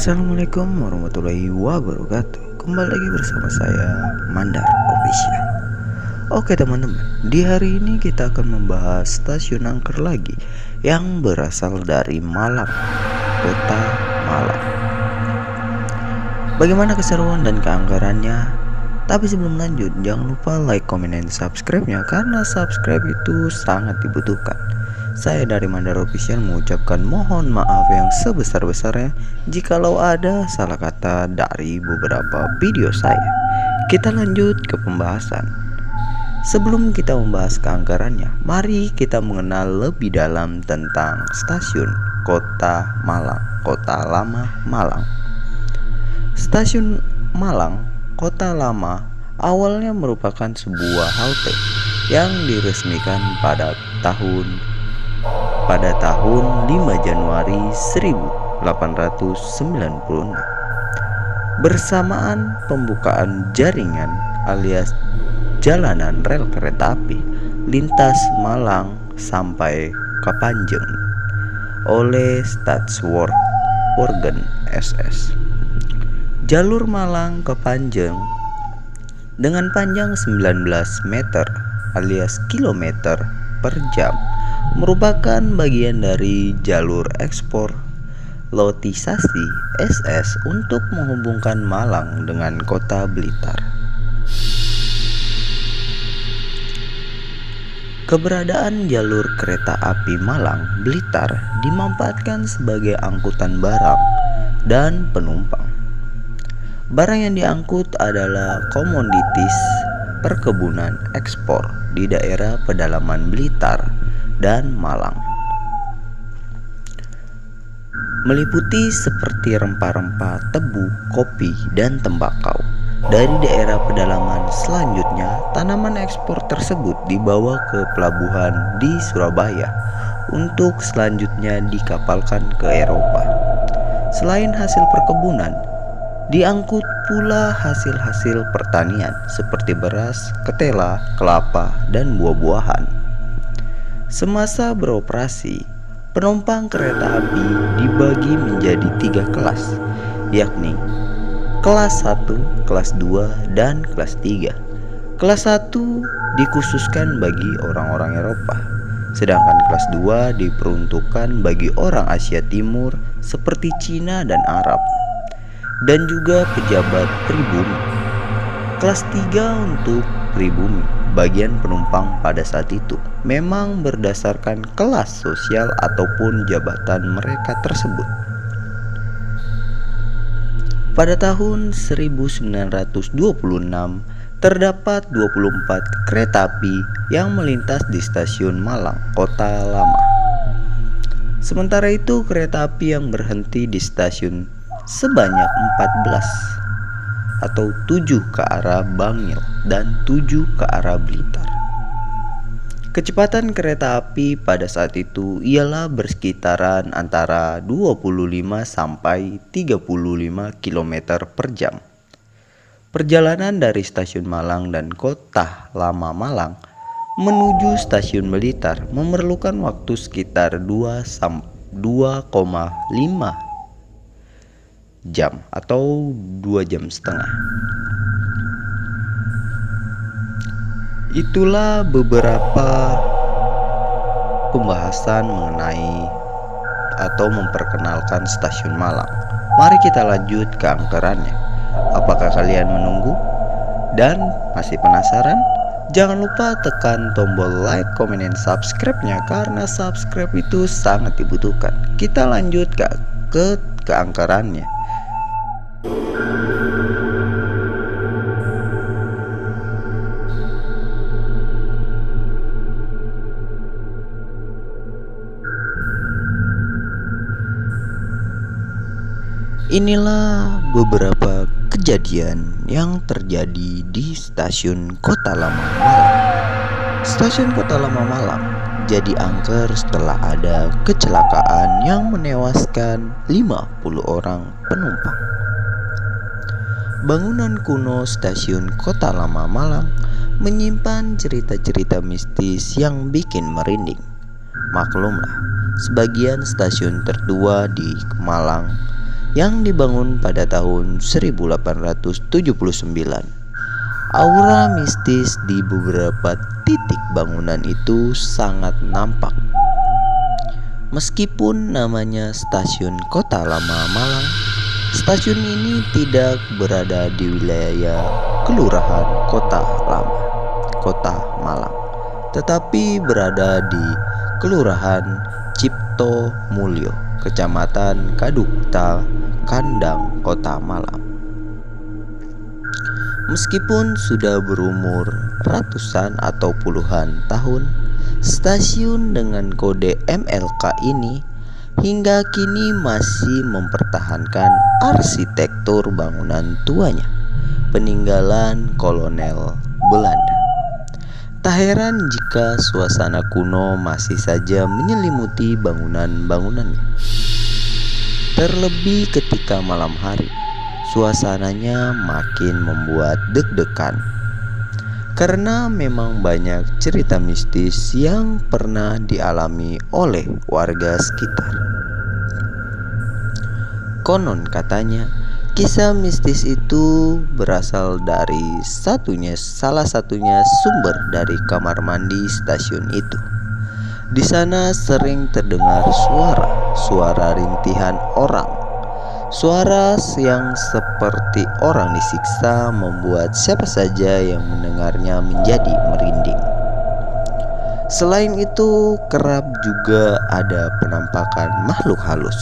Assalamualaikum warahmatullahi wabarakatuh. Kembali lagi bersama saya Mandar Official. Oke teman-teman, di hari ini kita akan membahas stasiun angker lagi yang berasal dari Malang, kota Malang. Bagaimana keseruan dan keangkerannya? Tapi sebelum lanjut, jangan lupa like, comment, dan subscribe-nya karena subscribe itu sangat dibutuhkan. Saya dari Mandar Official mengucapkan mohon maaf yang sebesar-besarnya jikalau ada salah kata dari beberapa video saya. Kita lanjut ke pembahasan. Sebelum kita membahas keangkerannya, mari kita mengenal lebih dalam tentang stasiun Kota Malang, Kota Lama Malang. Stasiun Malang, Kota Lama awalnya merupakan sebuah halte yang diresmikan pada tahun 5 Januari 1896 bersamaan pembukaan jaringan alias jalanan rel kereta api lintas Malang sampai Kapanjeng oleh Staatswerken SS. Jalur Malang Kapanjeng dengan panjang 19 meter alias kilometer per jam merupakan bagian dari jalur ekspor lotisasi SS untuk menghubungkan Malang dengan kota Blitar. Keberadaan jalur kereta api Malang Blitar dimanfaatkan sebagai angkutan barang dan penumpang. Barang yang diangkut adalah komoditis perkebunan ekspor di daerah pedalaman Blitar dan Malang, meliputi seperti rempah-rempah, tebu, kopi, dan tembakau. Dari daerah pedalaman selanjutnya, tanaman ekspor tersebut dibawa ke pelabuhan di Surabaya untuk selanjutnya dikapalkan ke Eropa. Selain hasil perkebunan, diangkut pula hasil-hasil pertanian seperti beras, ketela, kelapa, dan buah-buahan. Semasa beroperasi, penumpang kereta api dibagi menjadi 3 kelas, yakni kelas 1, kelas 2, dan kelas 3. Kelas 1 dikhususkan bagi orang-orang Eropa, sedangkan kelas 2 diperuntukkan bagi orang Asia Timur seperti Cina dan Arab, dan juga pejabat pribumi. Kelas 3 untuk pribumi, bagian penumpang pada saat itu memang berdasarkan kelas sosial ataupun jabatan mereka tersebut. Pada tahun 1926 terdapat 24 kereta api yang melintas di stasiun Malang, Kota Lama. Sementara itu kereta api yang berhenti di stasiun sebanyak 14 atau 7 ke arah Bangil dan 7 ke arah Blitar. Kecepatan kereta api pada saat itu ialah bersekitaran antara 25 sampai 35 km per jam. Perjalanan dari stasiun Malang dan Kota Lama Malang menuju stasiun Blitar memerlukan waktu sekitar 2,5 jam atau 2 jam setengah. Itulah beberapa pembahasan mengenai atau memperkenalkan stasiun Malang. Mari kita lanjut ke angkerannya. Apakah kalian menunggu dan masih penasaran? Jangan lupa tekan tombol like, comment, dan subscribe-nya karena subscribe itu sangat dibutuhkan. Kita lanjut ke angkerannya. Inilah beberapa kejadian yang terjadi di stasiun Kota Lama Malang. Stasiun Kota Lama Malang jadi angker setelah ada kecelakaan yang menewaskan 50 orang penumpang. Bangunan kuno stasiun Kota Lama Malang menyimpan cerita-cerita mistis yang bikin merinding. Maklumlah, sebagian stasiun tertua di Malang yang dibangun pada tahun 1879. Aura mistis di beberapa titik bangunan itu sangat nampak. Meskipun namanya Stasiun Kota Lama Malang, stasiun ini tidak berada di wilayah Kelurahan Kota Lama, Kota Malang, tetapi berada di Kelurahan Cipto Mulyo, Kecamatan Kadukta, Kandang, Kota Malang. Meskipun sudah berumur ratusan atau puluhan tahun, stasiun dengan kode MLK ini hingga kini masih mempertahankan arsitektur bangunan tuanya, peninggalan kolonial Belanda. Tak heran jika suasana kuno masih saja menyelimuti bangunan-bangunannya. Terlebih ketika malam hari, suasananya makin membuat deg-degan. Karena memang banyak cerita mistis yang pernah dialami oleh warga sekitar. Konon katanya, kisah mistis itu berasal dari salah satunya sumber dari kamar mandi stasiun itu. Di sana sering terdengar suara rintihan orang. Suara yang seperti orang disiksa membuat siapa saja yang mendengarnya menjadi merinding. Selain itu, kerap juga ada penampakan makhluk halus.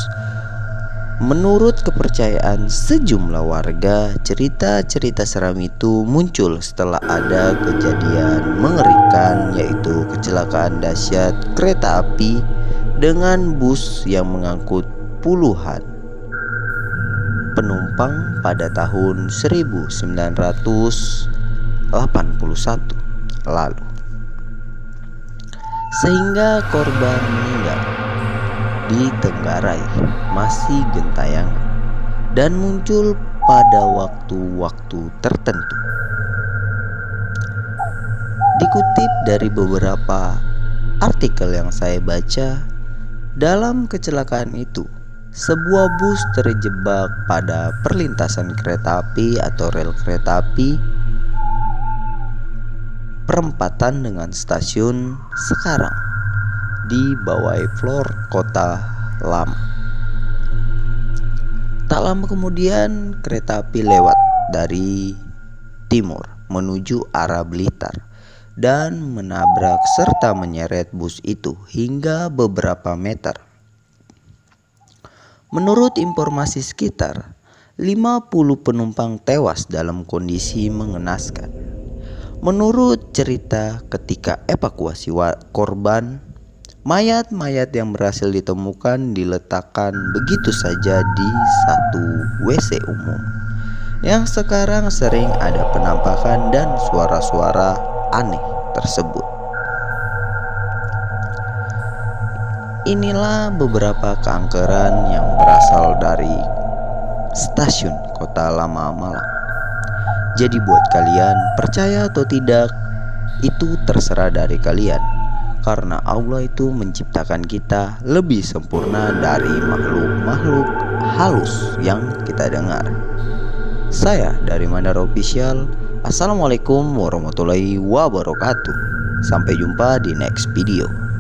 Menurut kepercayaan sejumlah warga, cerita-cerita seram itu muncul setelah ada kejadian mengerikan, yaitu kecelakaan dahsyat kereta api dengan bus yang mengangkut puluhan penumpang pada tahun 1981 lalu, sehingga korban meninggal ditenggarai masih gentayangan dan muncul pada waktu-waktu tertentu. Dikutip dari beberapa artikel yang saya baca, dalam kecelakaan itu sebuah bus terjebak pada perlintasan kereta api atau rel kereta api perempatan dengan stasiun sekarang di bawah floor Kota Lama. Tak lama kemudian kereta api lewat dari timur menuju arah Blitar dan menabrak serta menyeret bus itu hingga beberapa meter. Menurut informasi sekitar, 50 penumpang tewas dalam kondisi mengenaskan. Menurut cerita ketika evakuasi korban, mayat-mayat yang berhasil ditemukan diletakkan begitu saja di satu WC umum, yang sekarang sering ada penampakan dan suara-suara aneh tersebut. Inilah beberapa keangkeran yang berasal dari Stasiun Kota Lama Malang. Jadi buat kalian, percaya atau tidak, itu terserah dari kalian. Karena Allah itu menciptakan kita lebih sempurna dari makhluk-makhluk halus yang kita dengar. Saya dari Mandar Official. Assalamualaikum warahmatullahi wabarakatuh. Sampai jumpa di next video.